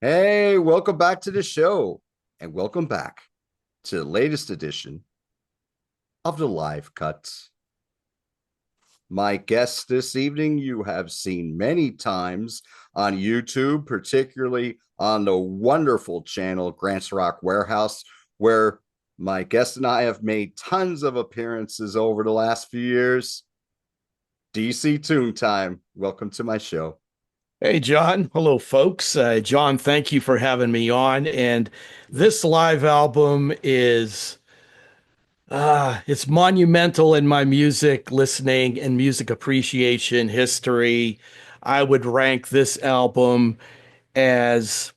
Hey, welcome back to the show, and welcome back to the latest edition of the Live Cuts. My guest this evening, you have seen many times on YouTube, particularly on the wonderful channel Grant's Rock Warehouse, where my guest and I have made tons of appearances over the last few years. DC Toontime, welcome to my show. Hey, John. Hello, folks. John, thank you for having me on. And this live album is it's monumental in my music listening and music appreciation history. I would rank this album as,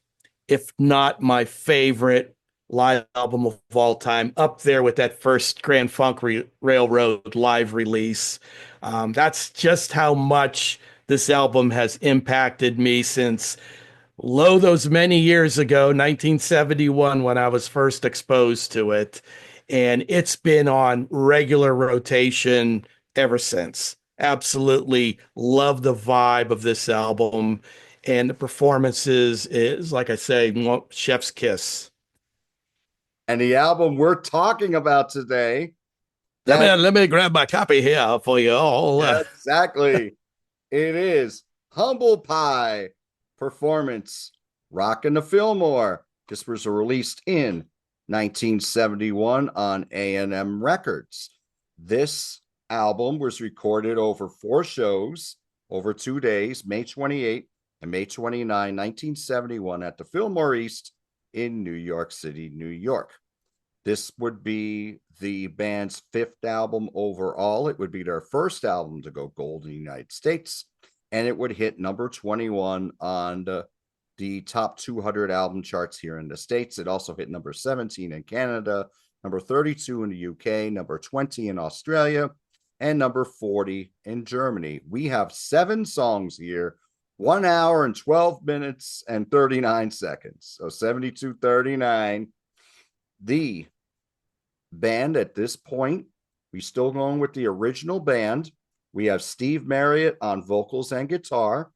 if not my favorite live album of all time, up there with that first Grand Funk Railroad live release. That's just how much this album has impacted me since those many years ago, 1971, when I was first exposed to it. And it's been on regular rotation ever since. Absolutely love the vibe of this album. And the performances is, like I say, chef's kiss. And the album we're talking about today, Let that me let me grab my copy here for you all. exactly. It is Humble Pie performance, Rockin the Fillmore. This was released in 1971 on A&M Records. This album was recorded over 4 shows over 2 days, May 28 and May 29, 1971, at the Fillmore East in New York City, New York. This would be the band's fifth album overall. It would be their first album to go gold in the United States, and it would hit number 21 on the top 200 album charts here in the States. It also hit number 17 in Canada, number 32 in the UK, number 20 in Australia, and number 40 in Germany. We have 7 songs here, 1 hour and 12 minutes and 39 seconds. So 72:39. The band at this point, we still going with the original band. We have Steve Marriott on vocals and guitar.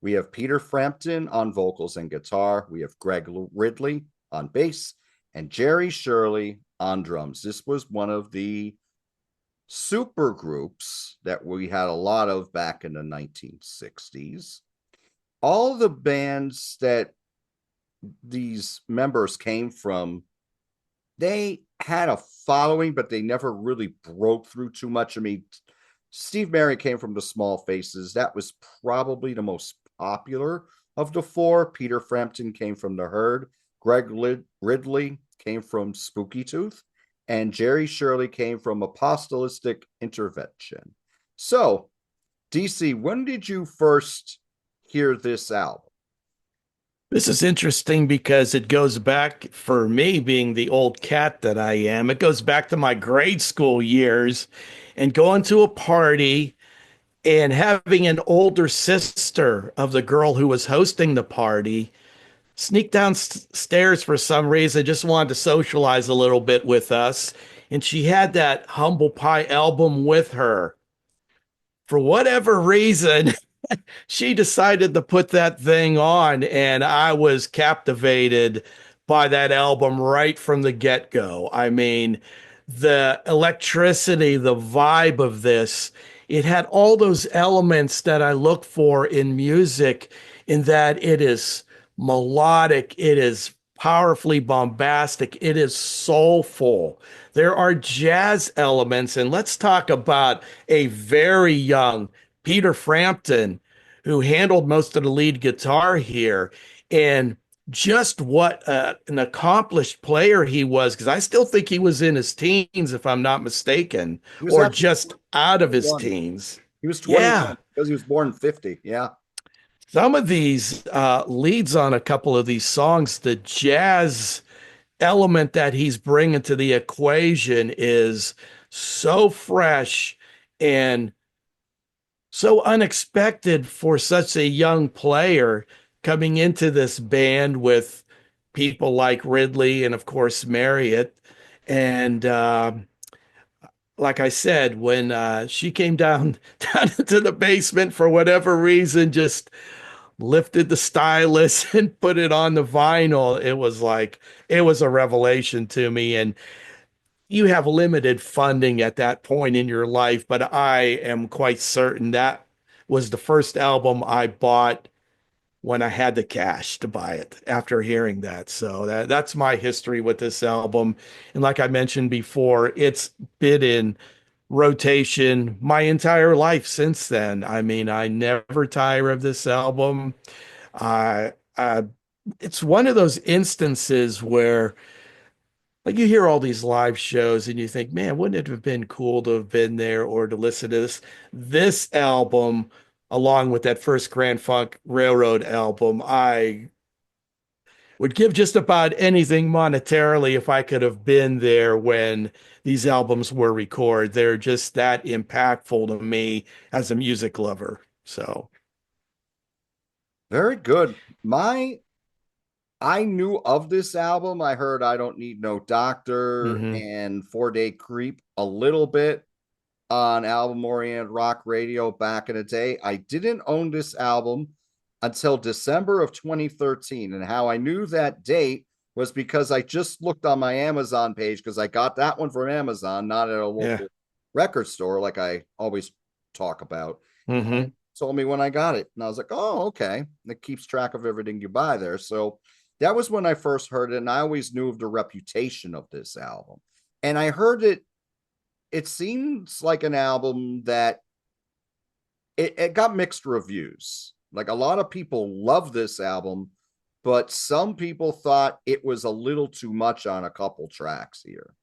We have Peter Frampton on vocals and guitar. We have Greg Ridley on bass and Jerry Shirley on drums. This was one of the super groups that we had a lot of back in the 1960s. All the bands that these members came from, they had a following, but they never really broke through too much. I mean, Steve Marriott came from the Small Faces. That was probably the most popular of the four. Peter Frampton came from the Herd. Greg Ridley came from Spooky Tooth. And Jerry Shirley came from Apostolistic Intervention. So, DC, when did you first hear this album? This is interesting because it goes back, for me being the old cat that I am, it goes back to my grade school years and going to a party and having an older sister of the girl who was hosting the party sneak downstairs for some reason, just wanted to socialize a little bit with us. And she had that Humble Pie album with her. For whatever reason, she decided to put that thing on, and I was captivated by that album right from the get-go. I mean, the electricity, the vibe of this, it had all those elements that I look for in music, in that it is melodic, it is powerfully bombastic, it is soulful. There are jazz elements, and let's talk about a very young Peter Frampton, who handled most of the lead guitar here, and just what an accomplished player he was, because I still think he was in his teens, if I'm not mistaken, He was or actually just out of his 21. teens. He was 21 Yeah, because he was born in 50. Yeah. some of these leads on a couple of these songs, the jazz element that he's bringing to the equation is so fresh and so unexpected for such a young player coming into this band with people like Ridley and, of course, Marriott. And like I said, when she came down down into the basement for whatever reason, just lifted the stylus and put it on the vinyl, it was like it was a revelation to me. And you have limited funding at that point in your life, but I am quite certain that was the first album I bought when I had the cash to buy it after hearing that. So that's my history with this album. And like I mentioned before, it's been in rotation my entire life since then. I mean, I never tire of this album. I it's one of those instances where like you hear all these live shows and you think, man, wouldn't it have been cool to have been there or to listen to this album along with that first Grand Funk Railroad album? I would give just about anything monetarily if I could have been there when these albums were recorded. They're just that impactful to me as a music lover. So, Very good. I knew of this album. I heard I Don't Need No Doctor mhm. and 4 Day Creep a little bit on album oriented rock radio back in the day. I didn't own this album until December of 2013. And how I knew that date was because I just looked on my Amazon page because I got that one from Amazon, not at a Yeah. local record store like I always talk about. Mhm. Told me when I got it. And I was like, oh, okay. And it keeps track of everything you buy there. So that was when I first heard it. And I always knew of the reputation of this album. And I heard it, it seems like an album that it got mixed reviews. Like a lot of people love this album, but some people thought it was a little too much on a couple tracks here.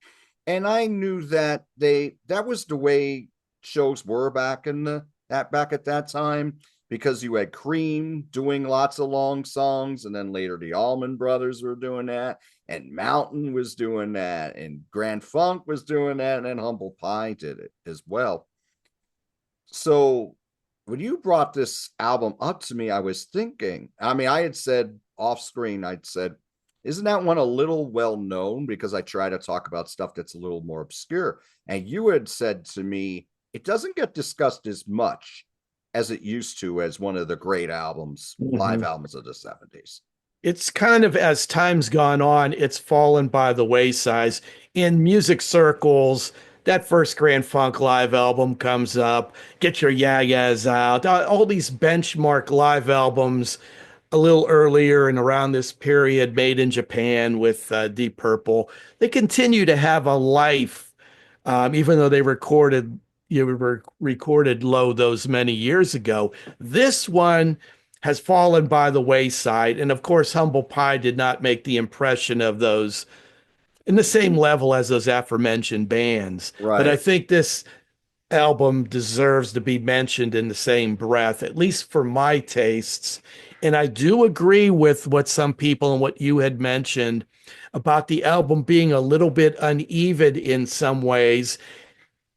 And I knew that that was the way shows were back at that time, because you had Cream doing lots of long songs, and then later the Allman Brothers were doing that, and Mountain was doing that, and Grand Funk was doing that, and then Humble Pie did it as well. So when you brought this album up to me, I was thinking, I mean, I had said off screen, I'd said, isn't that one a little well known? Because I try to talk about stuff that's a little more obscure. And you had said to me, it doesn't get discussed as much as it used to as one of the great albums, live Mhm. albums of the 70s. It's kind of as time's gone on, it's fallen by the wayside. In music circles, that first Grand Funk live album comes up, Get Your Yeah Yeahs Out, all these benchmark live albums a little earlier and around this period, made in Japan with Deep Purple. They continue to have a life, even though they were recorded low those many years ago. This one has fallen by the wayside, and of course, Humble Pie did not make the impression of those in the same level as those aforementioned bands. But I Right. think this album deserves to be mentioned in the same breath, at least for my tastes. And I do agree with what some people and what you had mentioned about the album being a little bit uneven in some ways.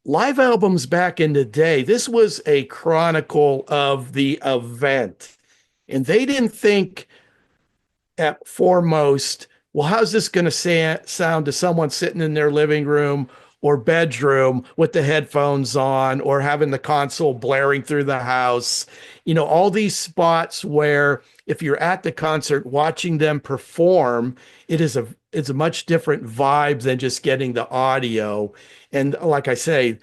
Live albums back in the day, this was a chronicle of the event. And they didn't think at foremost, well, how's this going to sound to someone sitting in their living room or bedroom with the headphones on or having the console blaring through the house? You know, all these spots where if you're at the concert watching them perform, it's a much different vibe than just getting the audio. And like I say,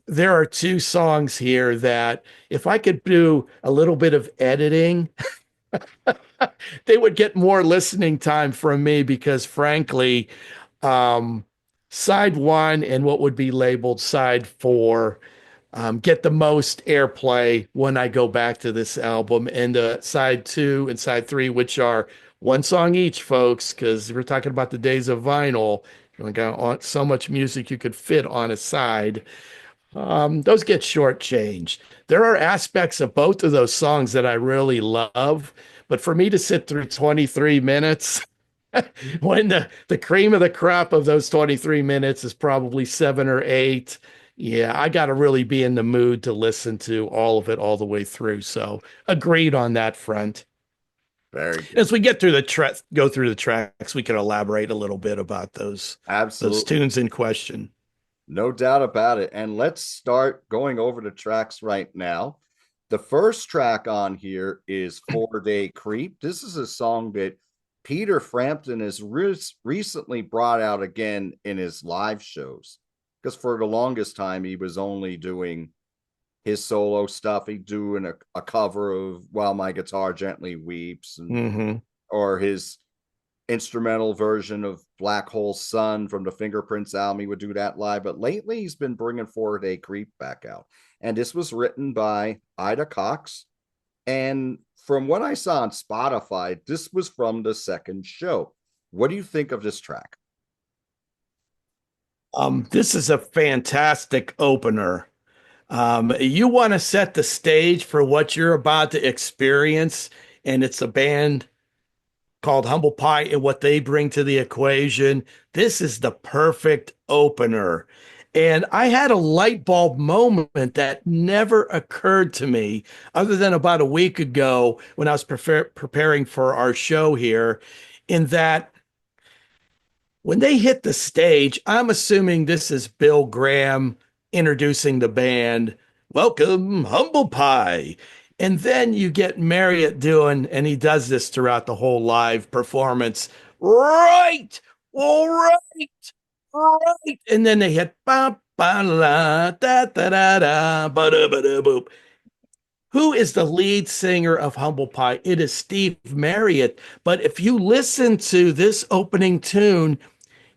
there are two songs here that if I could do a little bit of editing, they would get more listening time from me because frankly, um, side one and what would be labeled side four get the most airplay when I go back to this album. And side two and side three, which are one song each, folks, because we're talking about the days of vinyl. You got so much music you could fit on a side. Those get shortchanged. There are aspects of both of those songs that I really love, but for me to sit through 23 minutes when the cream of the crop of those 23 minutes is probably 7 or 8, yeah, I got to really be in the mood to listen to all of it all the way through. So agreed on that front. Very good. As we get through go through the tracks, we can elaborate a little bit about those Absolutely. tunes in question. No doubt about it. And let's start going over the tracks right now. The first track on here is 4-Day Creep. This is a song that Peter Frampton has recently brought out again in his live shows. Because for the longest time, he was only doing his solo stuff. He'd doing a cover of While My Guitar Gently Weeps, and Hmm. or his instrumental version of Black Hole Sun from the Fingerprints album. He would do that live. But lately, he's been bringing 4-Day Creep back out. And this was written by Ida Cox. And from what I saw on Spotify, this was from the second show. What do you think of this track? This is a fantastic opener. You want to set the stage for what you're about to experience, and it's a band called Humble Pie and what they bring to the equation. This is the perfect opener. And I had a light bulb moment that never occurred to me other than about a week ago when I was preparing for our show here, in that when they hit the stage, I'm assuming this is Bill Graham introducing the band. Welcome, Humble Pie. And then you get Marriott doing, and he does this throughout the whole live performance. Right, all right, right. And then they hit ba ba la da da da da ba da ba da boop. Who is the lead singer of Humble Pie? It is Steve Marriott. But if you listen to this opening tune,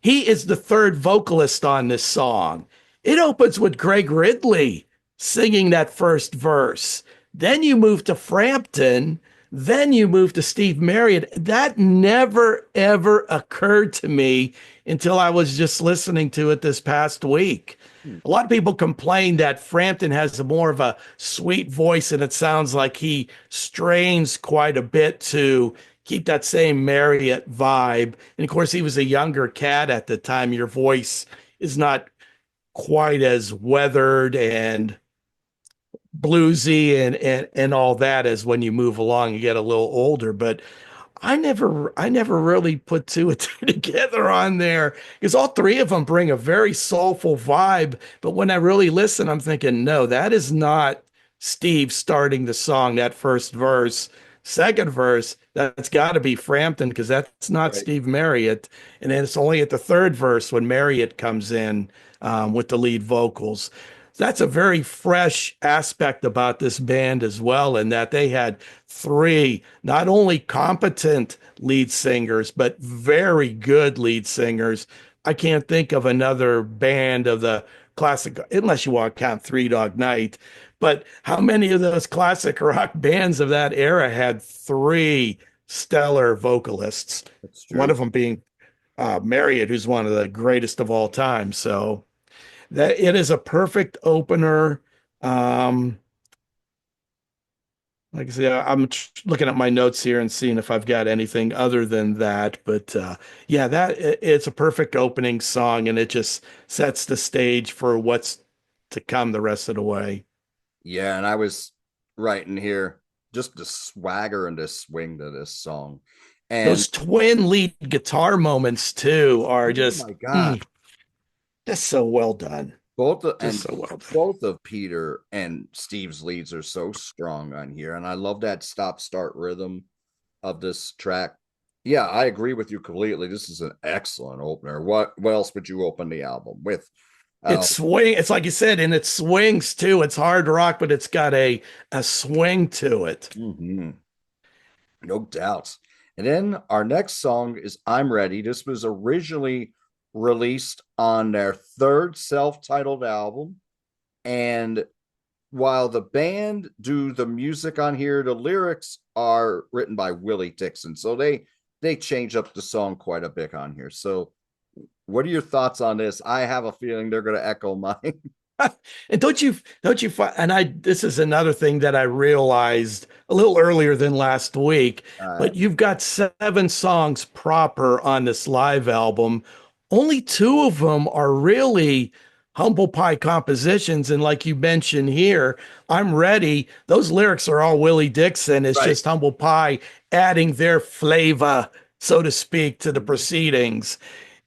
he is the third vocalist on this song. It opens with Greg Ridley singing that first verse. Then you move to Frampton. Then you move to Steve Marriott. That never, ever occurred to me until I was just listening to it this past week. Hmm. A lot of people complain that Frampton has more of a sweet voice, and it sounds like he strains quite a bit to keep that same Marriott vibe. And of course, he was a younger cat at the time. Your voice is not quite as weathered and bluesy and all that as when you move along, you get a little older. But I never really put two and two together on there because all three of them bring a very soulful vibe. But when I really listen, I'm thinking, no, that is not Steve starting the song, that first verse. Second verse, that's got to be Frampton because that's not Right. Steve Marriott. And then it's only at the third verse when Marriott comes in with the lead vocals. That's a very fresh aspect about this band as well, in that they had three not only competent lead singers, but very good lead singers. I can't think of another band of the classic, unless you want to count Three Dog Night. But how many of those classic rock bands of that era had three stellar vocalists? That's One true. of them being Marriott, who's one of the greatest of all time. So that it is a perfect opener. Um, like I said, I'm looking at my notes here and seeing if I've got anything other than that. But yeah, it's a perfect opening song, and it just sets the stage for what's to come the rest of the way. Yeah, and I was writing here just the swagger and the swing to this song. And Those twin lead guitar moments too are oh just my God, just so well done. both of, Just and so well done. both of Peter and Steve's leads are so strong on here. And I love that stop start rhythm of this track. Yeah, I agree with you completely. This is an excellent opener. What else would you open the album with? Uh, It's like you said, and it swings too. It's hard rock, but it's got a swing to it. mhm, no doubts. And then our next song is I'm Ready. This was originally released on their third self-titled album. And while the band do the music on here, the lyrics are written by Willie Dixon. So they change up the song quite a bit on here. So what are your thoughts on this? I have a feeling they're going to echo mine. And don't you find, and I this is another thing that I realized a little earlier than last week, uh, but you've got seven songs proper on this live album. Only two of them are really Humble Pie compositions. And like you mentioned here, I'm Ready. Those lyrics are all Willie Dixon. It's right. just Humble Pie adding their flavor, so to speak, to the proceedings.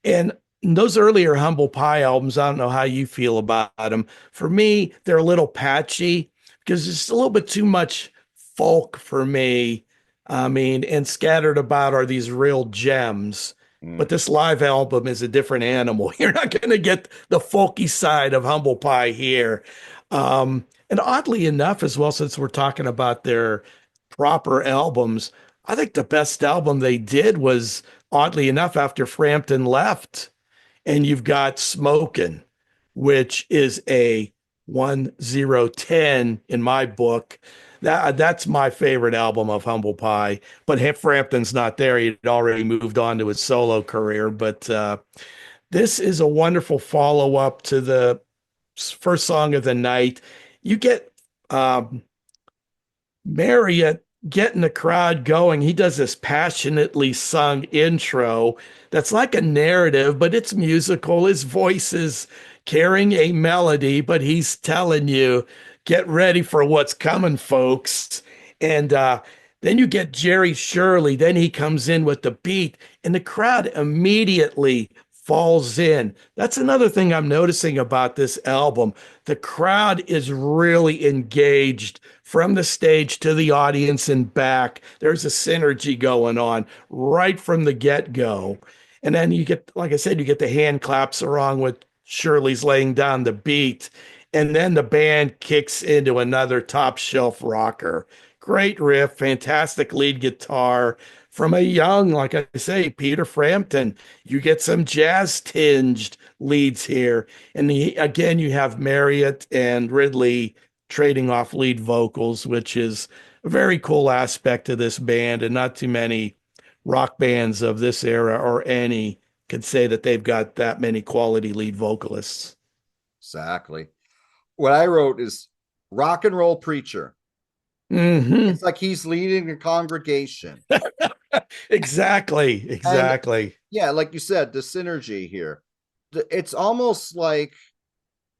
And those earlier Humble Pie albums, I don't know how you feel about them. For me, they're a little patchy because it's a little bit too much folk for me. I mean, and scattered about are these real gems. But Mm. this live album is a different animal. You're not going to get the folky side of Humble Pie here. And oddly enough, as well, since we're talking about their proper albums, I think the best album they did was, oddly enough, after Frampton left. And you've got Smokin', which is a 1010 in my book. That's my favorite album of Humble Pie. But Frampton's not there. He'd already moved on to his solo career. But this is a wonderful follow-up to the first song of the night. You get um, Marriott getting the crowd going. He does this passionately sung intro that's like a narrative, but it's musical. His voice is carrying a melody, but he's telling you, get ready for what's coming, folks. And then you get Jerry Shirley. Then he comes in with the beat, and the crowd immediately falls in. That's another thing I'm noticing about this album. The crowd is really engaged from the stage to the audience and back. There's a synergy going on right from the get-go. And then you get, like I said, you get the hand claps along with Shirley's laying down the beat. And then the band kicks into another top shelf rocker. Great riff, fantastic lead guitar from a young, like I say, Peter Frampton. You get some jazz tinged leads here. And again, you have Marriott and Ridley trading off lead vocals, which is a very cool aspect of this band. And not too many rock bands of this era or any could say that they've got that many quality lead vocalists. Exactly. What I wrote is rock and roll preacher. Hmm. It's like he's leading a congregation. Exactly. And Exactly. yeah, like you said, the synergy here. It's almost like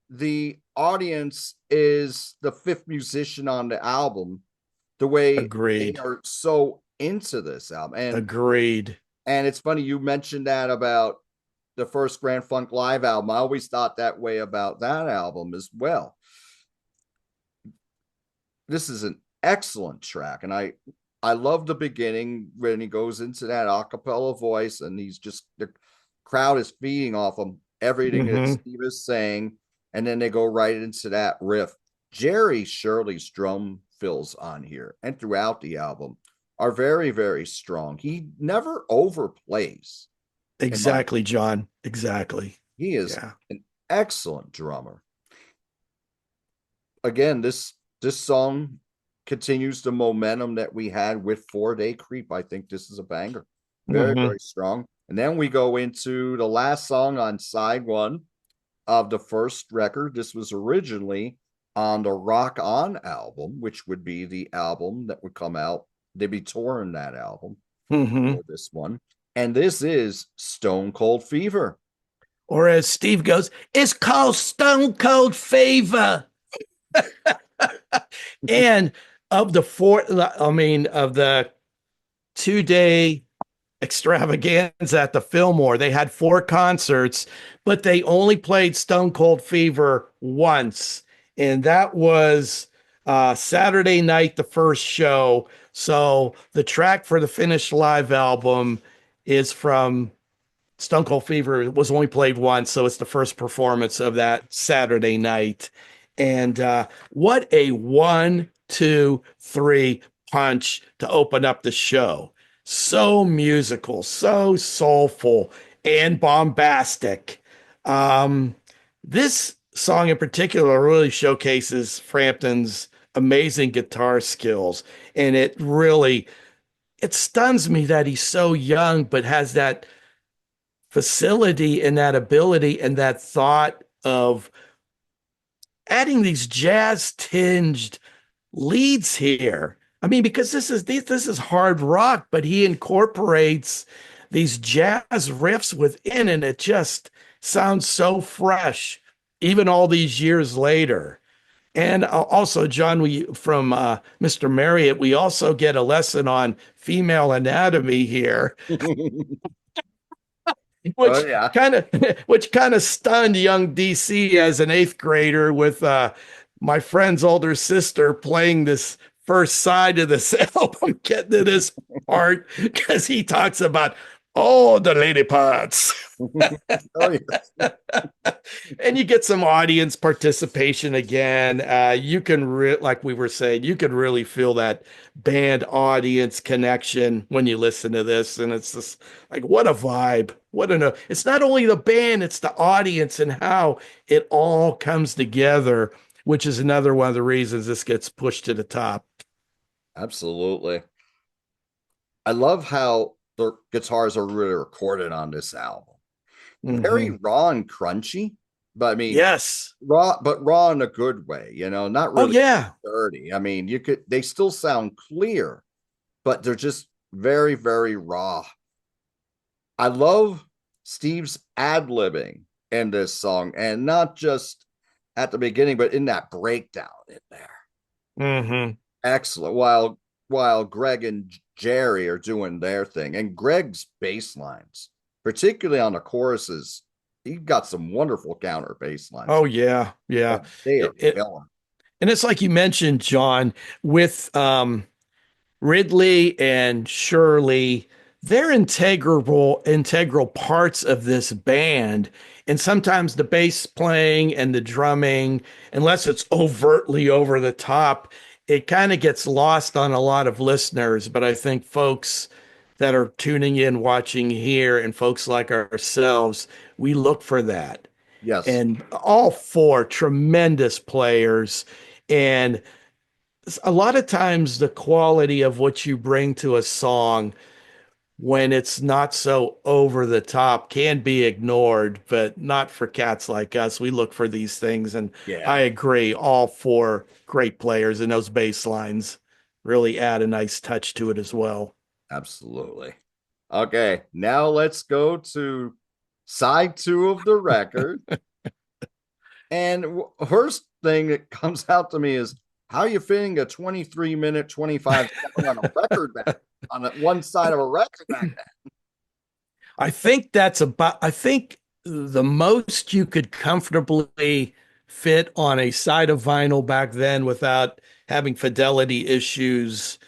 the audience is the fifth musician on the album, the way they Agreed. are so into this album. Agreed. And it's funny you mentioned that about the first Grand Funk Live album. I always thought that way about that album as well. This is an excellent track, and I love the beginning when he goes into that a cappella voice, and he's just the crowd is feeding off him everything that Hmm. Steve is saying, and then they go right into that riff. Jerry Shirley's drum fills on here and throughout the album are very, very strong. He never overplays, in my Exactly, John. Exactly. he is Yeah. an excellent drummer. Again, this song continues the momentum that we had with 4-Day Creep. I think this is a banger. Very, Hmm. very strong. And then we go into the last song on side one of the first record. This was originally on the Rock On album, which would be the album that would come out. They'd be touring that album Hmm. for this one. And this is Stone Cold Fever. Or as Steve goes, it's called Stone Cold Fever. And of the four, I mean, of the 2 day extravaganza at the Fillmore, they had four concerts, but they only played Stone Cold Fever once. And that was Saturday night, the first show. So the track for the finished live album is from Stone Cold Fever. Was only played once, so it's the first performance of that Saturday night. And what a 1, 2, 3 punch to open up the show. So musical, so soulful, and bombastic. Um, this song in particular really showcases Frampton's amazing guitar skills, and it stuns me that he's so young but has that facility and that ability and that thought of adding these jazz tinged leads here. I mean, because this is hard rock, but he incorporates these jazz riffs within, and it just sounds so fresh, even all these years later. And also, John, we from Mr. Marriott, we also get a lesson on female anatomy here, Oh which yeah. kind of which kind of stunned young DC as an eighth grader with my friend's older sister playing this first side of this album, getting to this part because he talks about, oh, the lady parts. Oh yes. And you get some audience participation again. You can like we were saying, you can really feel that band audience connection when you listen to this, and it's just like what a vibe. What an it's not only the band, it's the audience and how it all comes together, which is another one of the reasons this gets pushed to the top. Absolutely. I love how the guitars are really recorded on this album. Very Hmm. raw and crunchy, but I mean Yes. raw, but raw in a good way, not Oh really yeah. dirty. I mean, they still sound clear, but they're just very, very raw. I love Steve's ad-libbing in this song, and not just at the beginning, but in that breakdown in there. Hmm. Excellent. While Greg and Jerry are doing their thing, and Greg's bass lines, particularly on the choruses, he got some wonderful counter bass lines. Oh yeah. Yeah. They are It, killing. and it's like you mentioned, John, with Ridley and Shirley, they're integral parts of this band. And sometimes the bass playing and the drumming, unless it's overtly over the top, it kind of gets lost on a lot of listeners. But I think folks that are tuning in, watching here, and folks like ourselves, we look for that. Yes, And all four tremendous players. And a lot of times the quality of what you bring to a song when it's not so over the top can be ignored, but not for cats like us. We look for these things, and I yeah, agree. All four great players, and those bass lines really add a nice touch to it as well. absolutely. Okay, now let's go to side two of the record. And first thing that comes out to me is how you fitting a 23-minute, 25 song on a record back on one side of a record back then. I think the most you could comfortably fit on a side of vinyl back then without having fidelity issues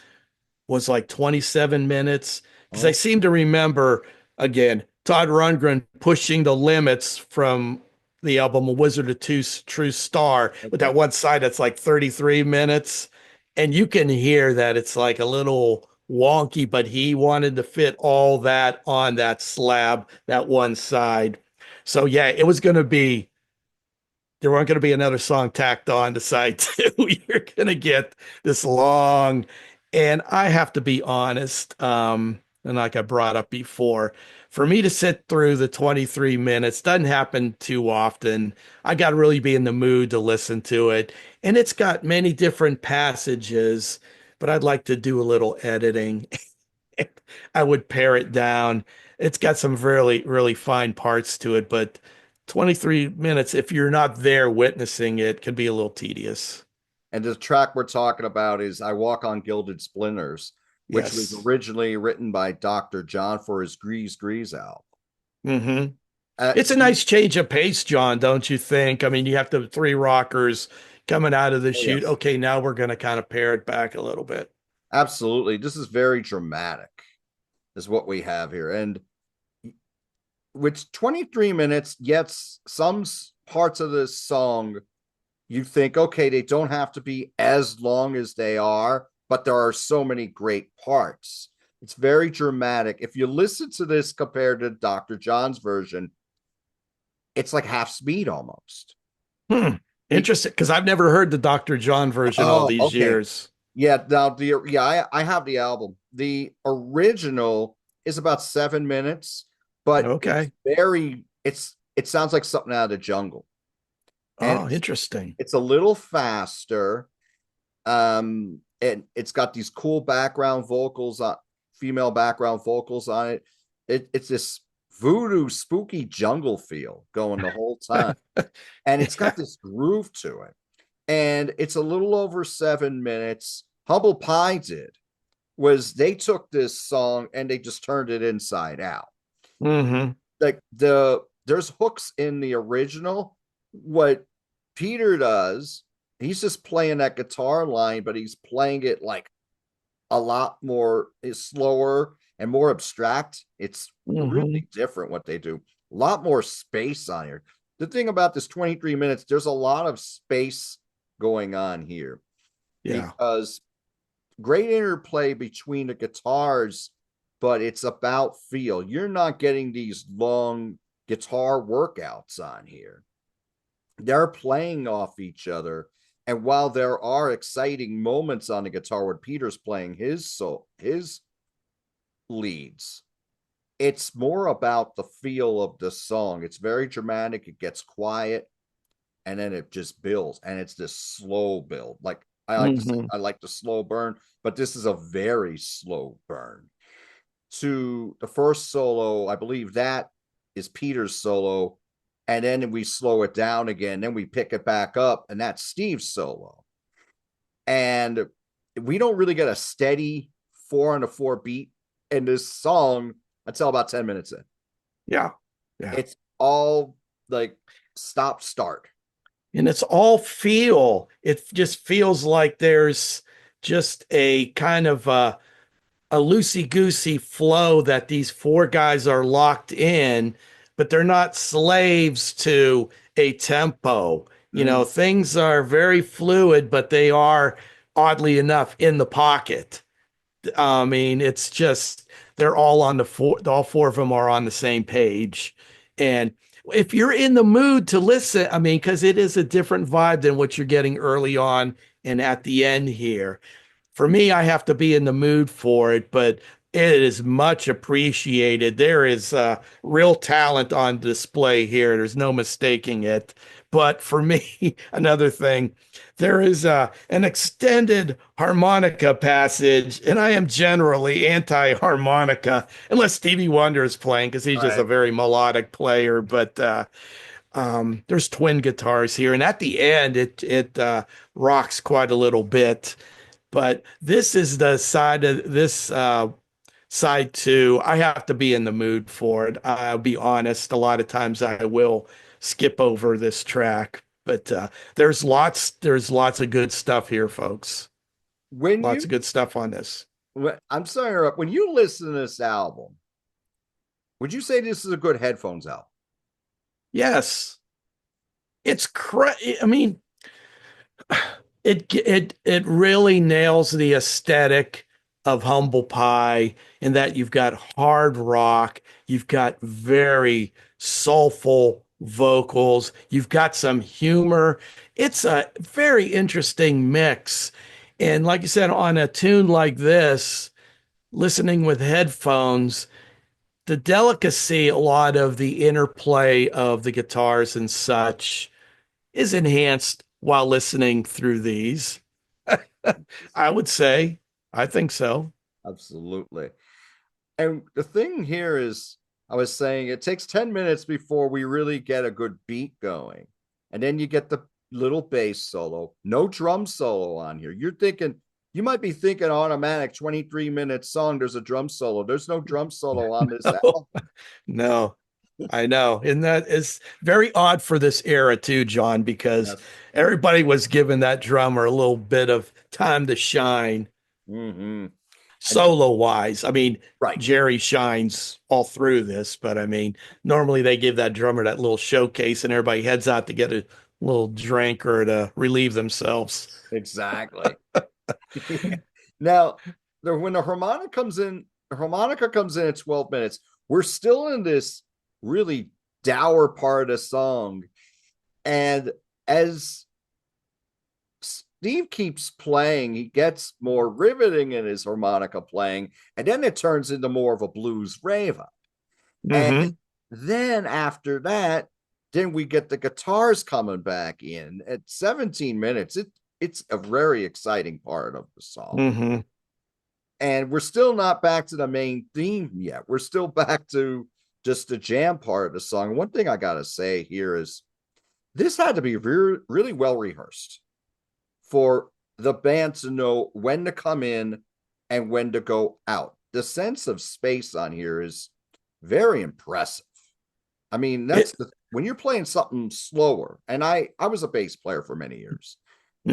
was like 27 minutes. Because I Oh, seem to remember, again, Todd Rundgren pushing the limits from the album A Wizard of True Star with okay. that one side that's like 33 minutes. And you can hear that it's like a little wonky, but he wanted to fit all that on that slab, that one side. So yeah, it was going to be there weren't going to be another song tacked on to side two. You're going to get this long, and I have to be honest, and like I brought up before, for me to sit through the 23 minutes doesn't happen too often. I got to really be in the mood to listen to it, and it's got many different passages, but I'd like to do a little editing. I would pare it down. It's got some really, really fine parts to it, but 23 minutes, if you're not there witnessing it, can be a little tedious. And the track we're talking about is I Walk on Gilded Splinters, which was Yes. originally written by Dr. John for his Grease Grease album. Hmm. Uh, It's a nice change of pace, John, don't you think? I mean, you have the three rockers coming out of the oh, chute. yes, Okay, now we're going to kind of pare it back a little bit. absolutely. This is very dramatic, is what we have here. And with 23 minutes, yet some parts of this song you think, okay, they don't have to be as long as they are, but there are so many great parts. It's very dramatic. If you listen to this compared to Dr. John's version, it's like half speed almost. Hmm. It, Interesting, because I've never heard the Dr. John version all oh, these okay. years. Yeah, now I have the album. The original is about 7 minutes, but Okay. it sounds like something out of the jungle. And Oh, interesting. it's a little faster. And it's got these cool background vocals on female background vocals on it. It's this voodoo spooky jungle feel going the whole time, and it's got this groove to it, and it's a little over 7 minutes. Humble Pie did was they took this song and they just turned it inside out. Hmm. Like there's hooks in the original. What Peter does he's just playing that guitar line, but he's playing it like a lot more is slower and more abstract. It's Hmm. really different what they do. A lot more space on here. The thing about this 23 minutes, there's a lot of space going on here Yeah. because great interplay between the guitars, but it's about feel. You're not getting these long guitar workouts on here. They're playing off each other. And while there are exciting moments on the guitar when Peter's playing his leads, it's more about the feel of the song. It's very dramatic, it gets quiet, and then it just builds. And it's this slow build. Like I like to say, Hmm. I like the slow burn, but this is a very slow burn. To the first solo, I believe that is Peter's solo, and then we slow it down again, then we pick it back up, and that's Steve's solo. And we don't really get a steady 4 on the 4 beat in this song until about 10 minutes in. Yeah. Yeah. It's all like stop start. And it's all feel. It just feels like there's just a kind of a loosey goosey flow that these four guys are locked in, but they're not slaves to a tempo. You know, Mm. things are very fluid, but they are oddly enough in the pocket. I mean, it's just they're all on all four of them are on the same page. And if you're in the mood to listen, I mean, because it is a different vibe than what you're getting early on and at the end here. For me, I have to be in the mood for it, but it is much appreciated. There is real talent on display here. There's no mistaking it. But for me, another thing, there is an extended harmonica passage, and I am generally anti-harmonica unless Stevie Wonder is playing because he's just a Right. very melodic player. But there's twin guitars here, and at the end, it rocks quite a little bit. But this is the side of this side two. I have to be in the mood for it. I'll be honest. A lot of times I will skip over this track, but there's lots of good stuff here, folks. When Lots you, of good stuff on this. I'm sorry to interrupt. When you listen to this album, would you say this is a good headphones album? Yes, it's I mean, it really nails the aesthetic of Humble Pie in that you've got hard rock, you've got very soulful vocals, you've got some humor. It's a very interesting mix. And like you said, on a tune like this, listening with headphones, the delicacy, a lot of the interplay of the guitars and such is enhanced while listening through these. I would say, I think so. Absolutely. And the thing here is, I was saying it takes 10 minutes before we really get a good beat going. And then you get the little bass solo, no drum solo on here. You might be thinking automatic 23-minute song, there's a drum solo. There's no drum solo on this No, album. no, I know. And that is very odd for this era too, John, because Yes. everybody was giving that drummer a little bit of time to shine Mm-hmm. And solo wise. I mean, right. Jerry shines all through this, but I mean, normally they give that drummer that little showcase and everybody heads out to get a little drink or to relieve themselves. Exactly. Now, when the harmonica comes in at 12 minutes. We're still in this really dour part of the song. And as Steve keeps playing, he gets more riveting in his harmonica playing, and then it turns into more of a blues rave up. And Hmm. then after that, then we get the guitars coming back in at 17 minutes. It's a very exciting part of the song. Hmm. And we're still not back to the main theme yet. We're still back to just the jam part of the song. One thing I gotta say here is this had to be really well rehearsed for the band to know when to come in and when to go out. The sense of space on here is very impressive. I mean, It, when you're playing something slower, and I was a bass player for many years,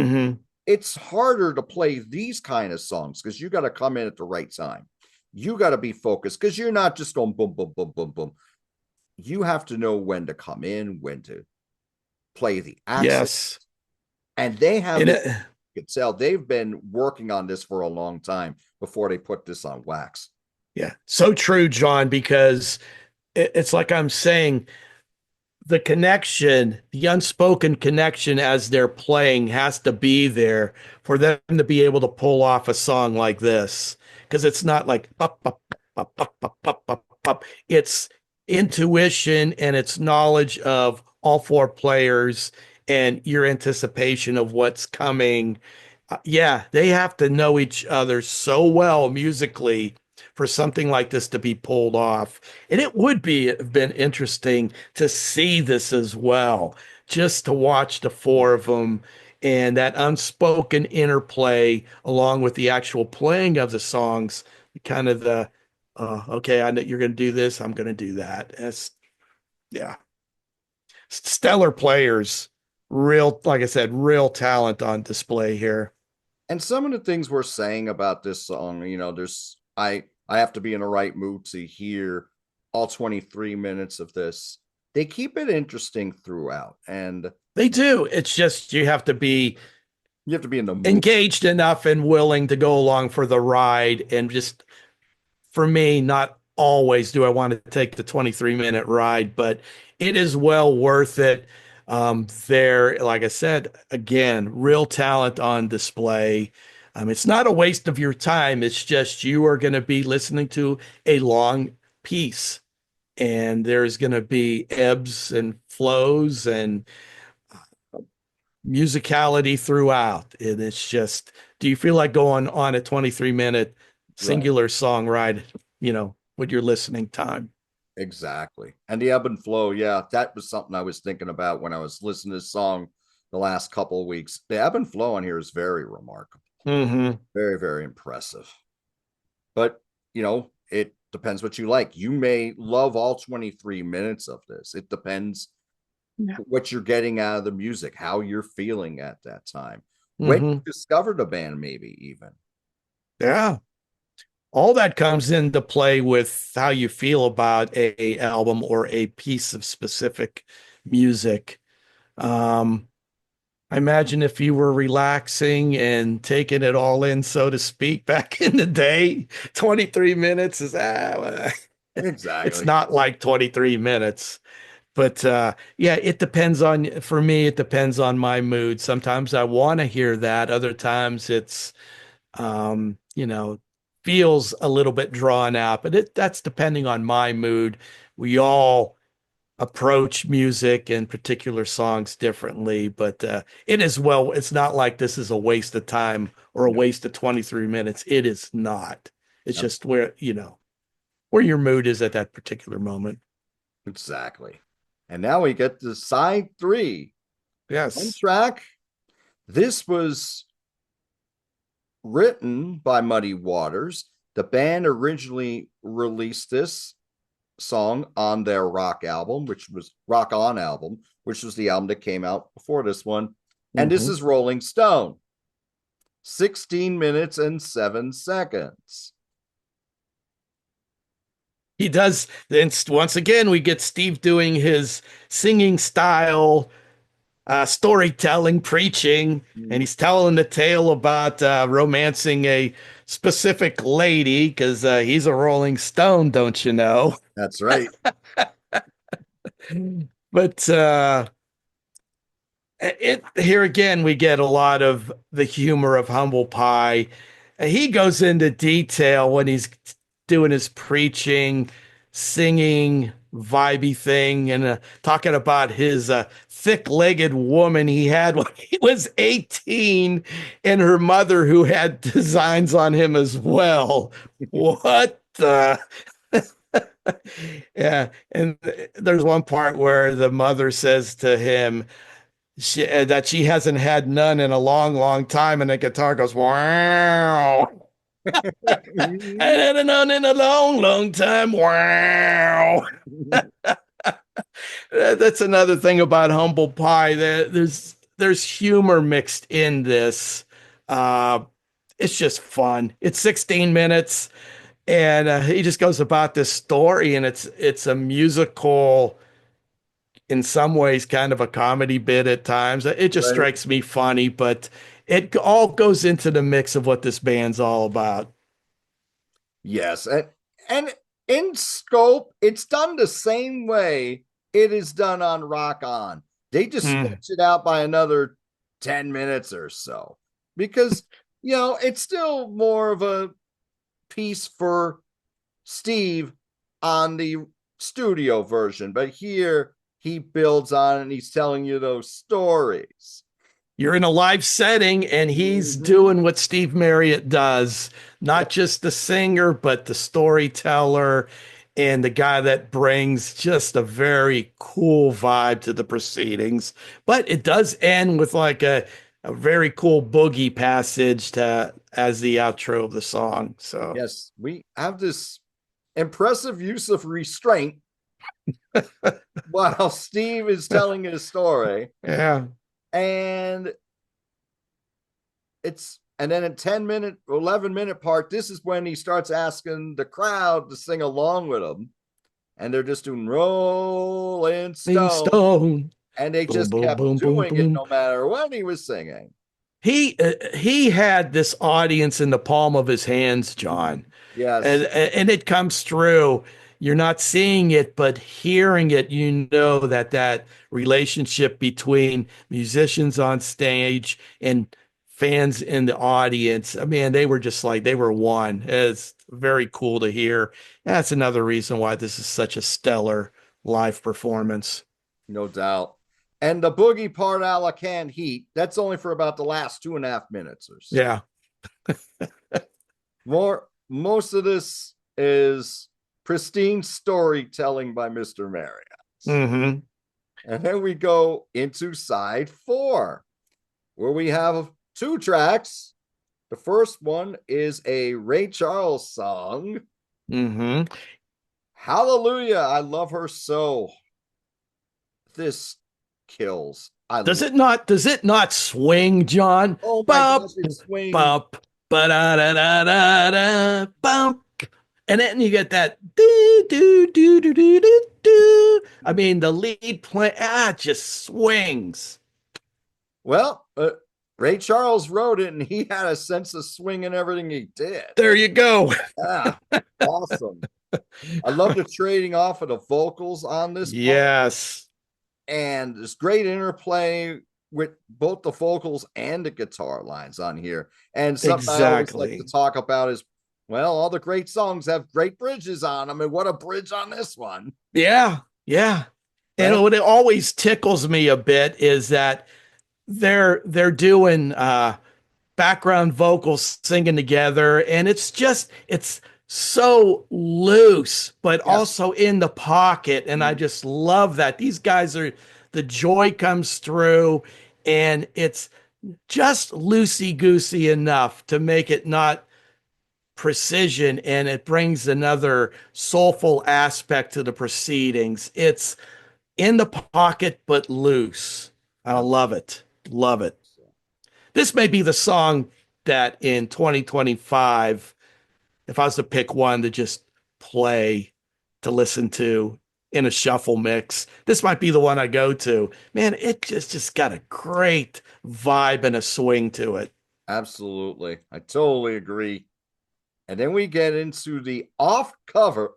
Hmm. It's harder to play these kind of songs because you got to come in at the right time. You got to be focused because you're not just going boom, boom, boom, boom, boom. You have to know when to come in, when to play the accent. Yes. And they have And this, you can tell they've been working on this for a long time before they put this on wax. yeah, so true, John, because it's like I'm saying, the connection, the unspoken connection as they're playing has to be there for them to be able to pull off a song like this. Because it's not like up, up, up, up, up, up, up, up. It's intuition and it's knowledge of all four players and your anticipation of what's coming. Yeah, they have to know each other so well musically for something like this to be pulled off. And it would be have been interesting to see this as well, just to watch the four of them and that unspoken interplay along with the actual playing of the songs, kind of the okay, I know you're going to do this, I'm going to do that. That's yeah, stellar players, real, like I said, real talent on display here. And some of the things we're saying about this song, there's I have to be in the right mood to hear all 23 minutes of this. They keep it interesting throughout, and They do. It's just you have to be you have to be in the mood. engaged enough and willing to go along for the ride. And just for me, not always do I want to take the 23-minute ride, but it is well worth it. There, like I said, again, real talent on display. It's not a waste of your time. It's just you are going to be listening to a long piece, and there's going to be ebbs and flows and musicality throughout. And it's just, do you feel like going on a 23-minute Right. singular song ride, with your listening time? Exactly. And the ebb and flow, yeah, that was something I was thinking about when I was listening to this song the last couple of weeks. The ebb and flow on here is very remarkable. Hmm. Very, very impressive. But, it depends what you like. You may love all 23 minutes of this. It depends Yeah. what you're getting out of the music, how you're feeling at that time, when you Hmm. discovered a band, maybe even. Yeah. All that comes into play with how you feel about a album or a piece of specific music. Um, I imagine if you were relaxing and taking it all in, so to speak, back in the day, 23 minutes is well, it's Exactly. not like 23 minutes. But yeah, it depends on, for me, it depends on my mood. Sometimes I want to hear that. Other times it's, um, you know, feels a little bit drawn out, but that's depending on my mood. We all approach music and particular songs differently, but it is well, it's not like this is a waste of time or a No, waste of 23 minutes. It is not. It's no, just where your mood is at that particular moment. exactly. And now we get to side three. One Yes. track. This was written by Muddy Waters. The band originally released this song on their rock album, which was Rock On album, which was the album that came out before this one. And this Hmm. is Rolling Stone, 16 minutes and 7 seconds. He does. And once again, we get Steve doing his singing style, storytelling, preaching, and he's telling the tale about romancing a specific lady because he's a Rolling Stone, don't you know? That's right. But it here again, we get a lot of the humor of Humble Pie. He goes into detail when he's doing his preaching, singing, vibey thing, and talking about his thick-legged woman he had when he was 18, and her mother who had designs on him as well. What the? Yeah, and there's one part where the mother says to him, that she hasn't had none in a long, long time, and the guitar goes, wow. I hadn't none in a long, long time. Wow. That's another thing about Humble Pie. There's there's humor mixed in this. Uh, it's just fun. It's 16 minutes, and he just goes about this story, and it's a musical in some ways, kind of a comedy bit at times. It just Right. strikes me funny, but it all goes into the mix of what this band's all about. Yes, and in scope, it's done the same way it is done on Rock On. They just Mm. stretch it out by another 10 minutes or so because it's still more of a piece for Steve on the studio version, but here he builds on it and he's telling you those stories. You're in a live setting, and he's Mhm. doing what Steve Marriott does, not just the singer, but the storyteller and the guy that brings just a very cool vibe to the proceedings. But it does end with like a very cool boogie passage to as the outro of the song. So Yes, we have this impressive use of restraint while Steve is telling his story. yeah. And and then in 10-minute, 11-minute part, this is when he starts asking the crowd to sing along with him. And they're just doing Rolling Stone. Stone. And they Boom, just boom, kept boom, boom, doing it boom. no matter what he was singing. He had this audience in the palm of his hands, John, Yes, and it comes through. You're not seeing it, but hearing it, you know that that relationship between musicians on stage and fans in the audience. I mean, they were just like they were one. It's very cool to hear. That's another reason why this is such a stellar live performance. no doubt. And the boogie part a la canned heat, that's only for about the last 2.5 minutes or so. Yeah. Most of this is pristine storytelling by Mr. Marriott. Hmm. And then we go into side four, where we have two tracks. The first one is a Ray Charles song, Hmm. Hallelujah. I love her so. This kills. Does it not swing, John? Oh my Bump, gosh, it swings. bump, ba da da da da da bump. And then you get that do do do do do do do. I mean, the lead play it just swings. Well, Ray Charles wrote it and he had a sense of swing in everything he did. There you go. Yeah, awesome. I love the trading off of the vocals on this part. Yes, And there's great interplay with both the vocals and the guitar lines on here. And something I always like to exactly. talk about is, well, all the great songs have great bridges on them. And what a bridge on this one. Yeah, yeah. And Right? what it always tickles me a bit is that they're doing background vocals singing together, and it's so loose but Yes. also in the pocket, and I just love that these guys are the joy comes through, and it's just loosey goosey enough to make it not precision, and it brings another soulful aspect to the proceedings. It's in the pocket but loose. I love it, love it. This may be the song that in 2025, if I was to pick one to just play to listen to in a shuffle mix, this might be the one I go to. Man, it just got a great vibe and a swing to it. Absolutely. I totally agree. And then we get into the off covered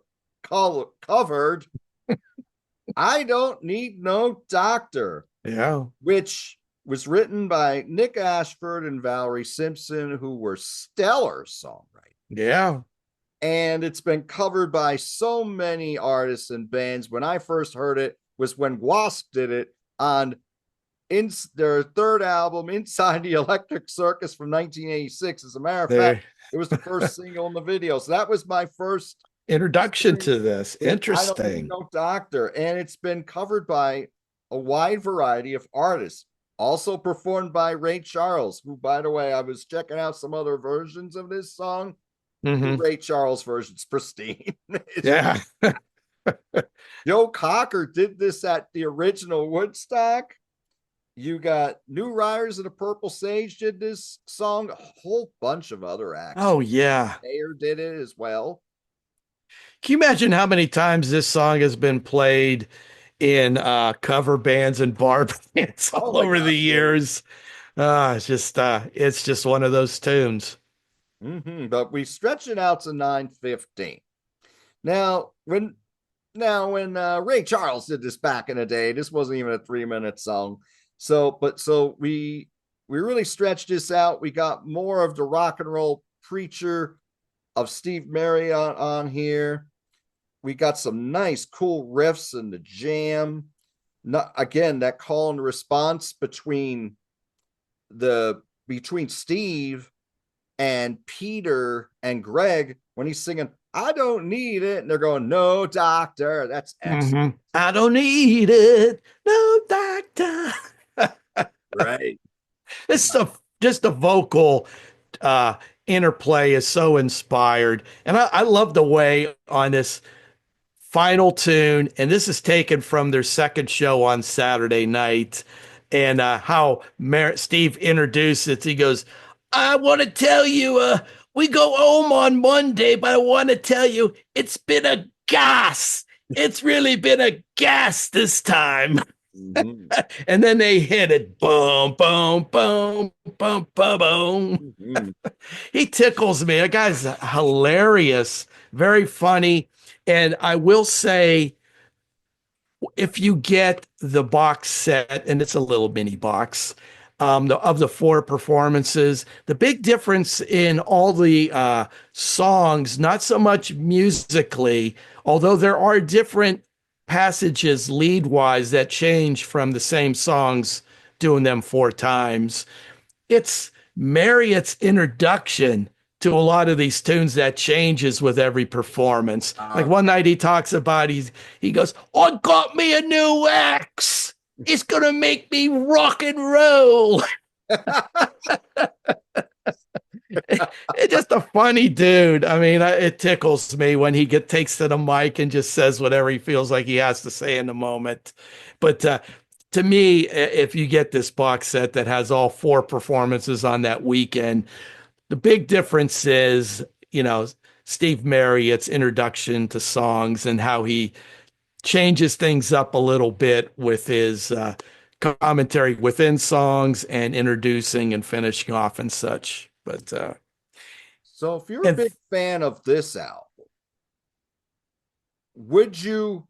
I Don't Need No Doctor, Yeah. which was written by Nick Ashford and Valerie Simpson, who were stellar songwriters. Yeah. And it's been covered by so many artists and bands. When I first heard it was when Wasp did it on their third album, Inside the Electric Circus from 1986. As a matter of fact, There. it was the first single in the video. So that was my first Introduction to experience this. with I Don't Need Interesting. No Doctor. And it's been covered by a wide variety of artists. Also performed by Ray Charles, who, by the way, I was checking out some other versions of this song. The Hmm. Ray Charles version's pristine. Yeah. Joe Cocker did this at the original Woodstock, You got New Riders of the Purple Sage did this song. A whole bunch of other acts. Oh yeah. Mayer did it as well. Can you imagine how many times this song has been played in cover bands and bar bands Oh all my over the gosh, yeah. years? It's just one of those tunes. But we stretch it out to 9:15. Now, when Ray Charles did this back in the day, this wasn't even a 3-minute song. So we really stretched this out. We got more of the rock and roll preacher of Steve Marriott on here. We got some nice, cool riffs in the jam. Not again that call and response between Steve and Peter and Greg when he's singing, I don't need it. And they're going, no, doctor. That's excellent. I don't need it, no doctor. Right. It's the just the vocal uh interplay is so inspired. And I love the way on this final tune, and this is taken from their second show on Saturday night, and how Steve introduced it. He goes, I want to tell you, we go home on Monday, but I want to tell you, it's been a gas. It's really been a gas this time. Mm-hmm. And then they hit it. Boom, boom, boom, boom, boom, boom. Mm-hmm. He tickles me. That guy's hilarious, very funny. And I will say, if you get the box set, and it's a little mini box, of the four performances, the big difference in all the songs, not so much musically, although there are different passages lead wise that change from the same songs, doing them four times. It's Marriott's introduction to a lot of these tunes that changes with every performance. Like one night he talks about he goes, I got me a new axe. It's gonna make me rock and roll. It's just a funny dude. I mean, it tickles me when he takes to the mic and just says whatever he feels like he has to say in the moment. But to me, if you get this box set that has all four performances on that weekend, the big difference is, Steve Marriott's introduction to songs and how he changes things up a little bit with his commentary within songs and introducing and finishing off and such. But So if you're a and big fan of this album, would you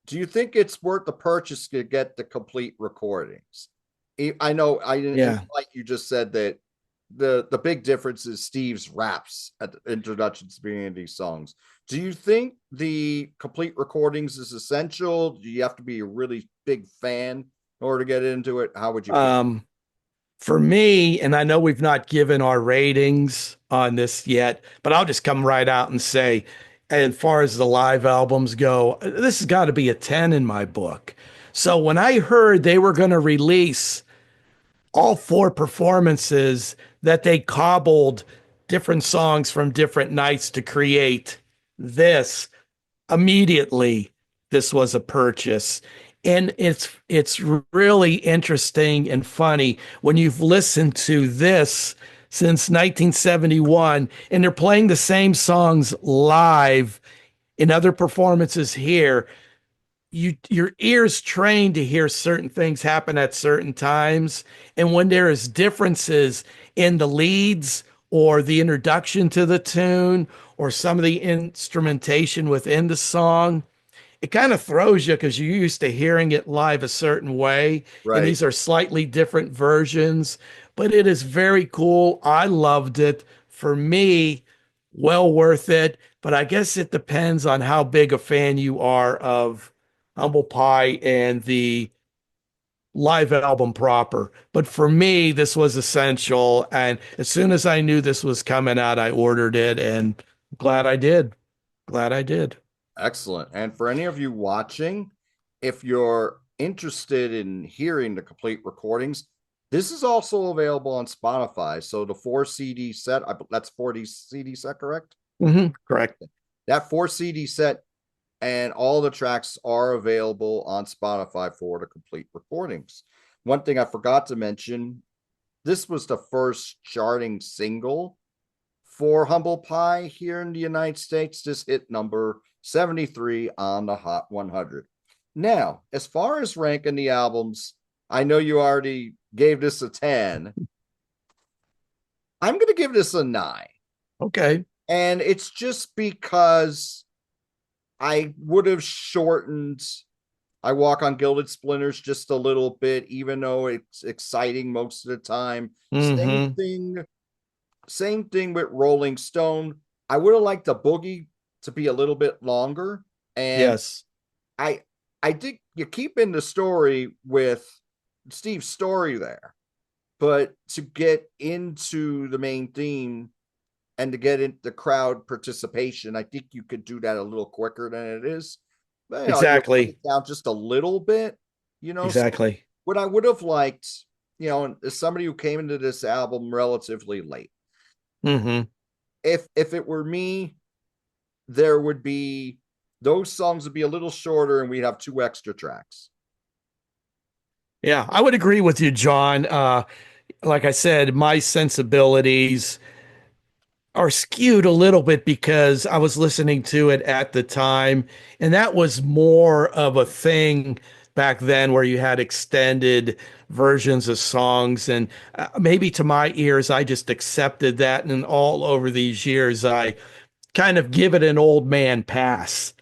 do you think it's worth the purchase to get the complete recordings? I know I didn't yeah, like you just said that the big difference is Steve's raps at the introduction to beginning of these songs. Do you think the complete recordings is essential? Do you have to be a really big fan in order to get into it? How would you feel? um, for me, and I know we've not given our ratings on this yet, but I'll just come right out and say, as far as the live albums go, this has got to be a 10 in my book. So when I heard they were going to release all four performances, that they cobbled different songs from different nights to create this, immediately this was a purchase. And it's really interesting and funny when you've listened to this since 1971 and they're playing the same songs live in other performances here. Your ears trained to hear certain things happen at certain times, and when there is differences in the leads or the introduction to the tune or some of the instrumentation within the song, it kind of throws you because you're used to hearing it live a certain way, and Right. these are slightly different versions, but it is very cool. I loved it. For me, well worth it, but I guess it depends on how big a fan you are of Humble Pie and the live album proper. But for me, this was essential, and as soon as I knew this was coming out, I ordered it, and glad I did. Glad I did. Excellent. And for any of you watching, if you're interested in hearing the complete recordings, this is also available on Spotify. So the 4 CD set, that's 40 CD set, correct? Correct. That 4 CD set and all the tracks are available on Spotify for the complete recordings. one thing I forgot to mention, this was the first charting single for Humble Pie here in the United States. This hit number 73 on the Hot 100. Now, as far as ranking the albums, I know you already gave this a 10. I'm going to give this a 9. Okay. And it's just because I would have shortened I Walk on Gilded Splinters just a little bit, even though it's exciting most of the time. Mm-hmm. Same thing with Rolling Stone. I would have liked the Boogie to be a little bit longer. And Yes. I I think you keep in the story with Steve's story there, but to get into the main theme and to get into the crowd participation, I think you could do that a little quicker than it is. But, you bring Exactly. it down just a little bit, So Exactly. what I would have liked, as somebody who came into this album relatively late, Mm-hmm. if it were me, there would be those songs would be a little shorter and we'd have 2 extra tracks. Yeah, I would agree with you, John. Like I said, my sensibilities are skewed a little bit because I was listening to it at the time, and that was more of a thing back then where you had extended versions of songs. And maybe to my ears, I just accepted that. And all over these years, I kind of give it an old man pass.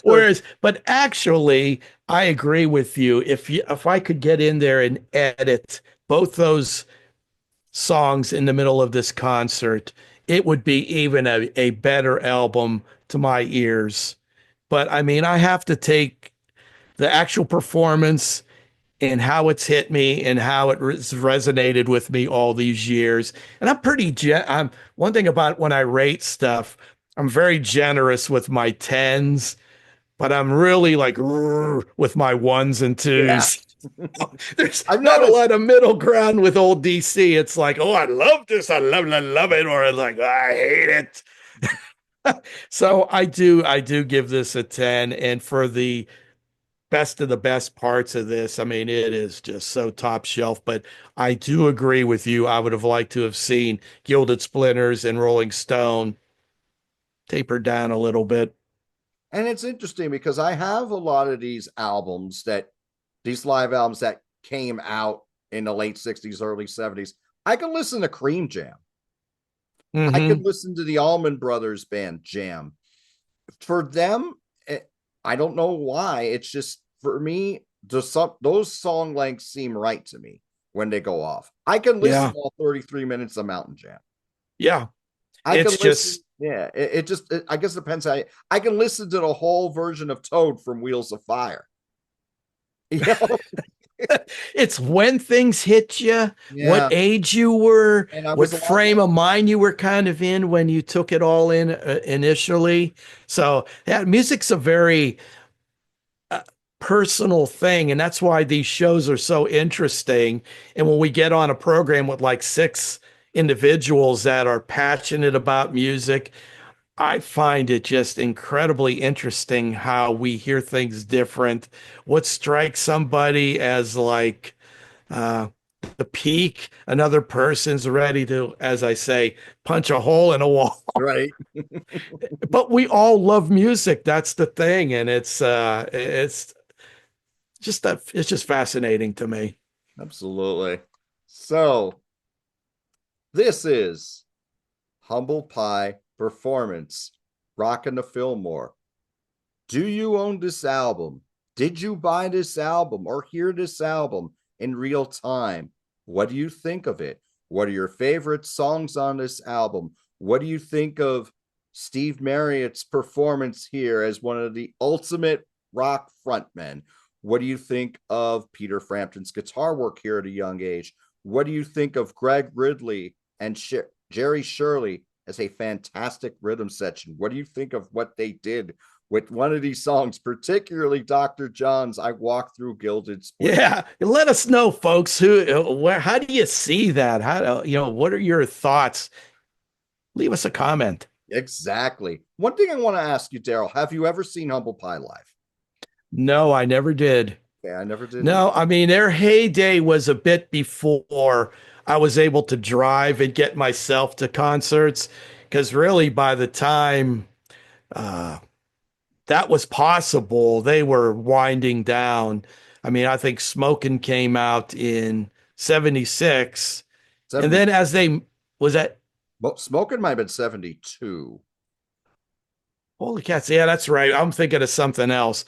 Good. But actually, I agree with you. If I could get in there and edit both those songs in the middle of this concert, it would be even a better album to my ears. But I mean, I have to take the actual performance and how it's hit me and how it resonated with me all these years. And I'm one thing about when I rate stuff, I'm very generous with my tens, but I'm really like with my ones and Yeah. twos. There's I've not a noticed. lot of middle ground with old DC. It's like, oh, I love this, I love it, or it's like, I hate it. So I do give this a 10. And for the best of the best parts of this, I mean, it is just so top shelf. But I do agree with you. I would have liked to have seen Gilded Splinters and Rolling Stone taper down a little bit. And it's interesting because I have a lot of these live albums that came out in the late 60s, early 70s. I can listen to Cream Jam. I could Hmm. listen to the Allman Brothers Band Jam. For them, I don't know why. It's just for me, those song lengths seem right to me when they go off. I can listen Yeah. to all 33 minutes of Mountain Jam. Yeah. I can It's listen. just Yeah, I guess it depends how I can listen to the whole version of Toad from Wheels of Fire. Yeah, it's when things hit you, what yeah. age you were, And I was what a lot frame like, of mind you were kind of in when you took it all in initially. So, yeah, music's a very uh, personal thing. And that's why these shows are so interesting. And when we get on a program with like six individuals that are passionate about music, I find it just incredibly interesting how we hear things different. What strikes somebody as like uh, the peak, another person's ready to, as I say, punch a hole in a wall. right. But we all love music. That's the thing, and it's just fascinating to me. Absolutely. So this is Humble Pie Performance, Rockin' the Fillmore. Do you own this album? Did you buy this album or hear this album in real time? What do you think of it? What are your favorite songs on this album? What do you think of Steve Marriott's performance here as one of the ultimate rock frontmen? What do you think of Peter Frampton's guitar work here at a young age? What do you think of Greg Ridley and Jerry Shirley as a fantastic rhythm section? What do you think of what they did with one of these songs, particularly Dr. John's I Walk Through Gilded Splinters? Yeah, let us know, folks. How do you see that? What are your thoughts? Leave us a comment. Exactly. One thing I want to ask you, Daryl, have you ever seen Humble Pie live? No, I never did. Okay, I never did hear. No, I mean, their heyday was a bit before I was able to drive and get myself to concerts. Because really, by the time uh, that was possible, they were winding down. I mean, I think Smokin' came out in 76. And 70. then as they was that Well, Smoking might have been 72. holy cats, yeah, that's right. I'm thinking of something else.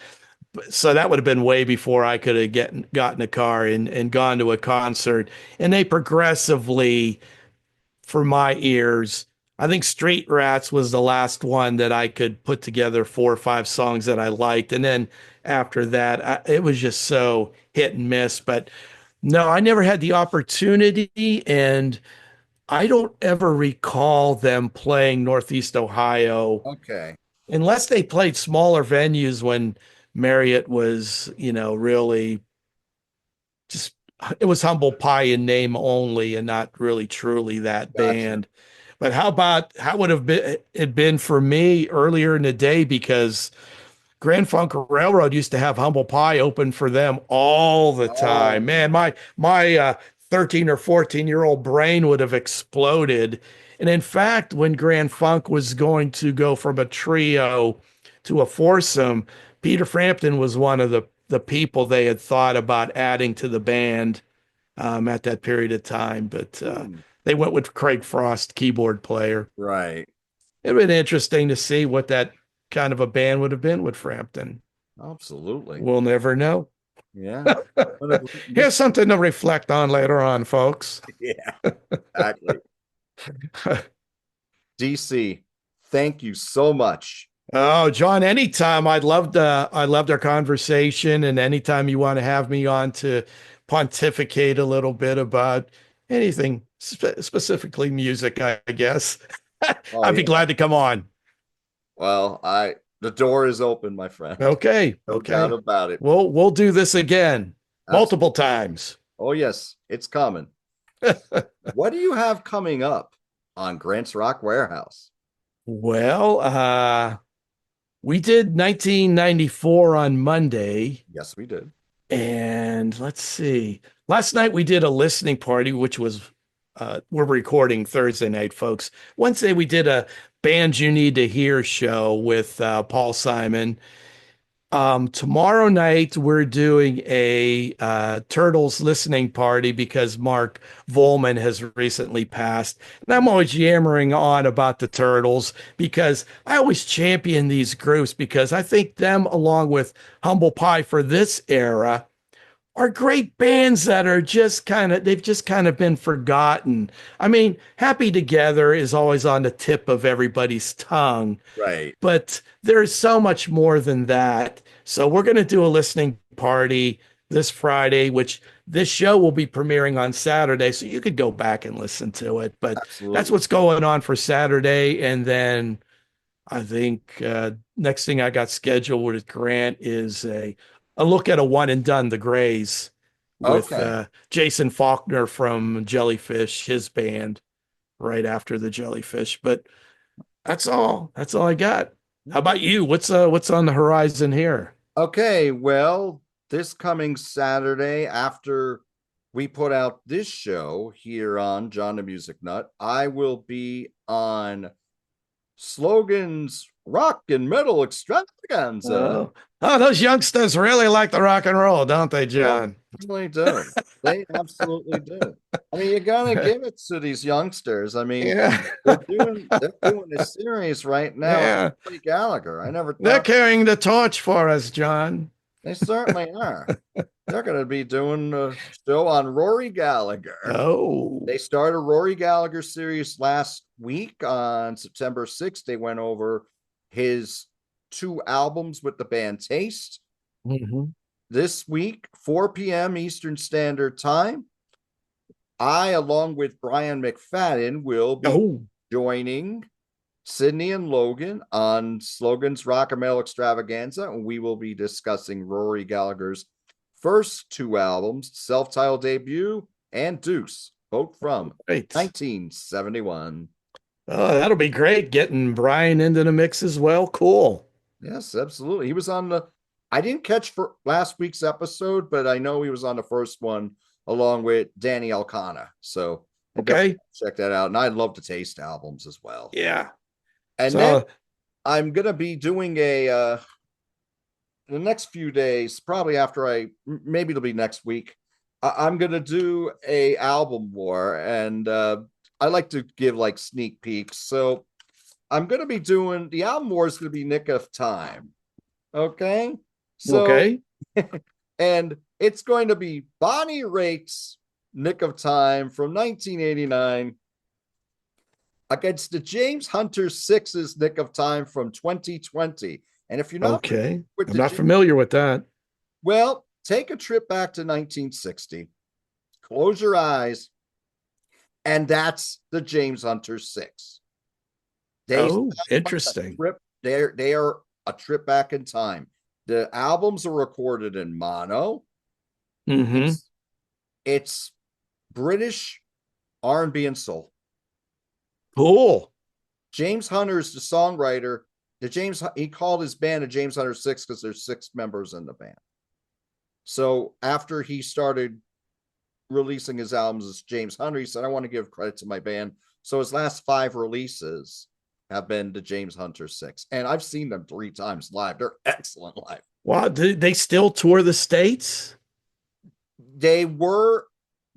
So that would have been way before I could have gotten a car and gone to a concert. And they progressively, for my ears, I think Street Rats was the last one that I could put together 4 or 5 songs that I liked. And then after that, it was just so hit and miss. But no, I never had the opportunity. And I don't ever recall them playing Northeast Ohio Okay. unless they played smaller venues when Marriott was, really just it was humble pie in name only and not really truly that Gotcha. band. But how would have been it been for me earlier in the day because Grand Funk Railroad used to have Humble Pie open for them all the time. Oh, Man, my 13 or 14-year-old brain would have exploded. And in fact, when Grand Funk was going to go from a trio to a foursome, Peter Frampton was one of the people they had thought about adding to the band at that period of time. But hmm, they went with Craig Frost, keyboard player. right. It'd been interesting to see what that kind of a band would have been with Frampton. Absolutely. We'll never know. Yeah. What a great Here's mix. something to reflect on later on, folks. Yeah, exactly. DC, thank you so much. Oh, John, anytime I loved our conversation, and anytime you want to have me on to pontificate a little bit about anything specifically music, I guess. Oh, I'd be yeah. glad to come on. Well, the door is open, my friend. Okay, No doubt okay. about it. We'll do this again multiple Absolutely. times. Oh, yes, it's coming. What do you have coming up on Grant's Rock Warehouse? Well, we did 1994 on Monday, Yes, we did. and let's see. Last night we did a listening party, which was we're recording Thursday night, folks. Wednesday we did a band you need to hear show with Paul Simon. Tomorrow night we're doing a Turtles listening party because Mark Volman has recently passed. And I'm always yammering on about the Turtles because I always champion these groups because I think them along with Humble Pie for this era are great bands that are they've just kind of been forgotten. I mean, Happy Together is always on the tip of everybody's tongue, Right. but there's so much more than that. So we're going to do a listening party this Friday, which this show will be premiering on Saturday. So you could go back and listen to it. But that's Absolutely. what's going on for Saturday. And then I think next thing I got scheduled with Grant is a look at a one and done, The Grays, with Okay. Jason Faulkner from Jellyfish, his band, right after the Jellyfish. But that's all. That's all I got. How about you? What's on the horizon here? Okay. Well, this coming Saturday, after we put out this show here on John the Music Nut, I will be on Slogan's Rock and Metal Extravaganza. Oh, those youngsters really like the rock and roll, don't they, Oh, John? they really do. They absolutely do. I mean, you gotta give it to these youngsters. I mean, Yeah, they're doing a series right now on yeah. Rory Gallagher. I never They're thought carrying the torch for us, John. they certainly are. They're gonna be doing a show on Rory Gallagher. Oh, They started Rory Gallagher series last week on September 6th. They went over his 2 albums with the band Taste. mhm. This week, 4 p.m. Eastern Standard Time, I, along with Brian McFadden, will be Oh, joining Sydney and Logan on Slogan's Rock and Metal Extravaganza, and we will be discussing Rory Gallagher's first 2 albums, self-titled debut and Deuce, both from great. 1971. Oh, that'll be great getting Brian into the mix as well. Cool. Yes, absolutely. He was on the I didn't catch for last week's episode, but I know he was on the first one along with Danny Elkanah. So I definitely Okay. check that out. And I'd love to taste albums as well. Yeah. And then So, I'm gonna be doing a the next few days, probably after maybe it'll be next week. I'm gonna do a album war, and I like to give like sneak peeks. So I'm gonna be doing the album war is gonna be Nick of Time. Okay. So, okay. and it's going to be Bonnie Raitt's Nick of Time from 1989 against the James Hunter Six's Nick of Time from 2020. And if you're not Okay. with I'm the not familiar with that. well, take a trip back to 1960, close your eyes, and that's the James Hunter Six. They Oh, like a interesting. trip. They are a trip back in time. The albums are recorded in mono. Hmm. It's it's British R&B and soul. Cool. James Hunter's the songwriter. He called his band a James Hunter Six because there's six members in the band. So after he started releasing his albums as James Hunter, he said, I want to give credit to my band. So his last five releases have been the James Hunter Six. And I've seen them three times live. They're excellent live. Wow. Do they still tour the States? They were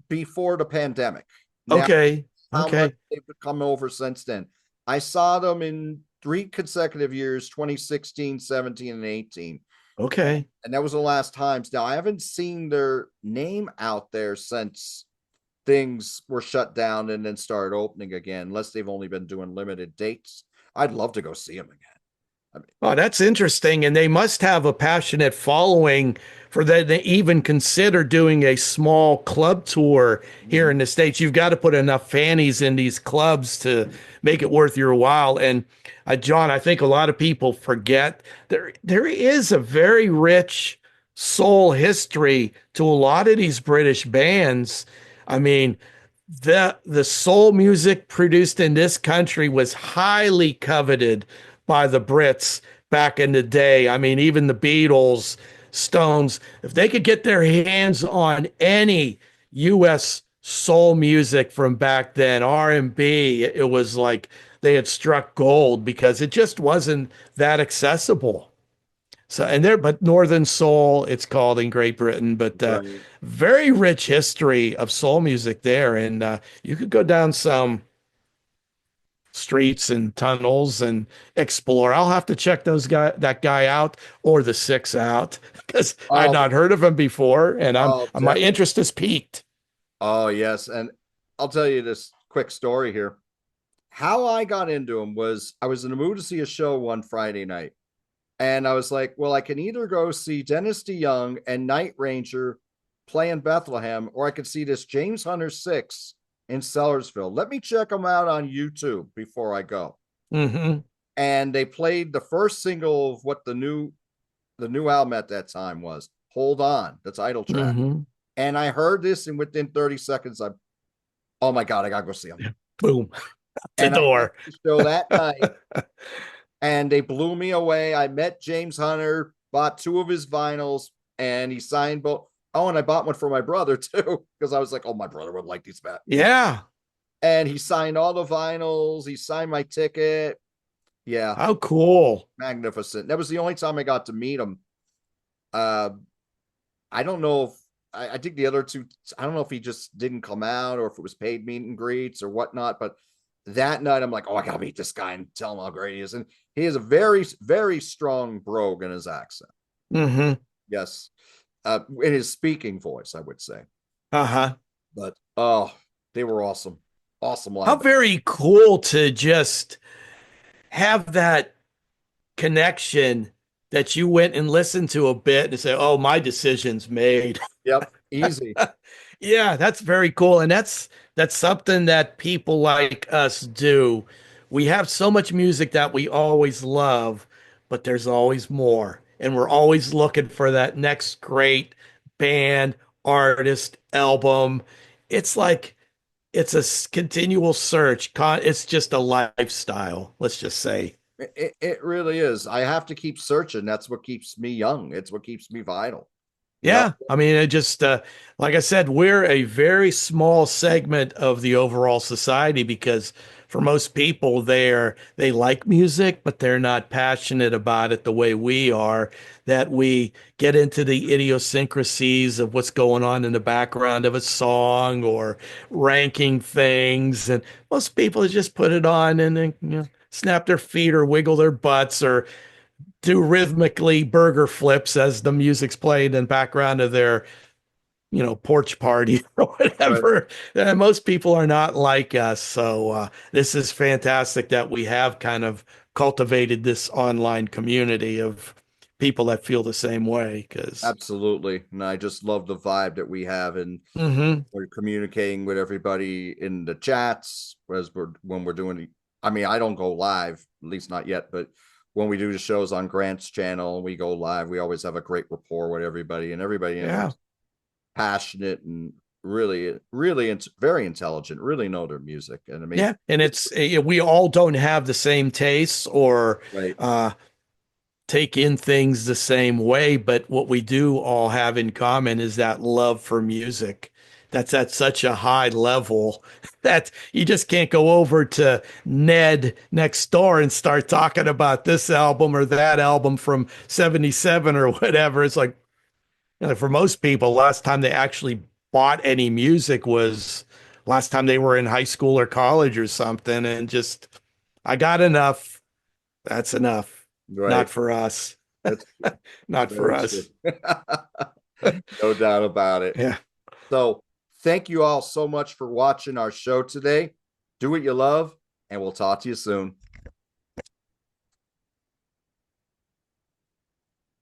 before the pandemic. Now, Okay. how much Okay. they've come over since then. I saw them in three consecutive years 2016, 17, and 18. Okay. And that was the last times. Now, I haven't seen their name out there since things were shut down and then started opening again, unless they've only been doing limited dates. I'd love to go see them again. I mean, Oh, that's interesting. And they must have a passionate following for that they even consider doing a small club tour here mhm. in the States. You've got to put enough fannies in these clubs to make it worth your while. And John, I think a lot of people forget there is a very rich soul history to a lot of these British bands. I mean, the soul music produced in this country was highly coveted by the Brits back in the day. I mean, even the Beatles, Stones, if they could get their hands on any US soul music from back then, R&B, it was like they had struck gold because it just wasn't that accessible. So, and there, but Northern Soul, it's called in Great Britain, but Right. very rich history of soul music there. And you could go down some streets and tunnels and explore. I'll have to check that guy out or the six out because I'd Oh, not heard of him before, and oh, my interest is piqued. oh, yes. And I'll tell you this quick story here. How I got into him was I was in the mood to see a show one Friday night. And I was like, well, I can either go see Dennis DeYoung and Night Ranger play in Bethlehem, or I could see this James Hunter Six in Sellersville. Let me check them out on YouTube before I go. Hmm. And they played the first single of what the new album at that time was, Hold On, the title track. Hmm. And I heard this, and within 30 seconds, oh my God, I gotta go see them. Boom, the And I went door. to the show that night, and they blew me away. I met James Hunter, bought two of his vinyls, and he signed both. Oh, and I bought one for my brother too, because I was like, oh, my brother would like these back. Yeah. And he signed all the vinyls, he signed my ticket. Yeah, How cool. magnificent. That was the only time I got to meet him. Uh, I don't know if I think the other two, I don't know if he just didn't come out or if it was paid meet and greets or whatnot, but that night I'm like, oh, I gotta meet this guy and tell him how great he is. And he has a very, very strong brogue in his accent. Hmm. Yes. In his speaking voice, I would say. Uh-huh. But oh, they were awesome. Awesome How live. very cool to just have that connection that you went and listened to a bit and say, "Oh, my decision's made." Yep. Easy. Yeah, that's very cool. And that's something that people like us do. We have so much music that we always love, but there's always more. And we're always looking for that next great band, artist, album. It's like it's a continual search. It's just a lifestyle, let's just say. It really is. I have to keep searching. That's what keeps me young. It's what keeps me vital. You know, Yeah, I mean, it just like I said, we're a very small segment of the overall society because for most people, they like music, but they're not passionate about it the way we are. That we get into the idiosyncrasies of what's going on in the background of a song or ranking things, and most people just put it on and then snap their feet or wiggle their butts or do rhythmically burger flips as the music's played in background of their porch party or right. whatever. Most people are not like us, so this is fantastic that we have kind of cultivated this online community of people that feel the same way because Absolutely. And I just love the vibe that we have, and hmm we're communicating with everybody in the chats as we're when we're doing I mean, I don't go live, at least not yet, but when we do the shows on Grant's channel and we go live, we always have a great rapport with everybody, and everybody in yeah. there's passionate and really very intelligent, really know their music. And I mean, Yeah, and it's we all don't have the same tastes or right, uh take in things the same way, but what we do all have in common is that love for music. That's at such a high level that you just can't go over to Ned next door and start talking about this album or that album from 77 or whatever. It's like, for most people, last time they actually bought any music was last time they were in high school or college or something. And just, I got enough. That's enough. Not right. for us. That's true. Not for Very true. us. No doubt about it. Yeah. So thank you all so much for watching our show today. Do what you love, and we'll talk to you soon.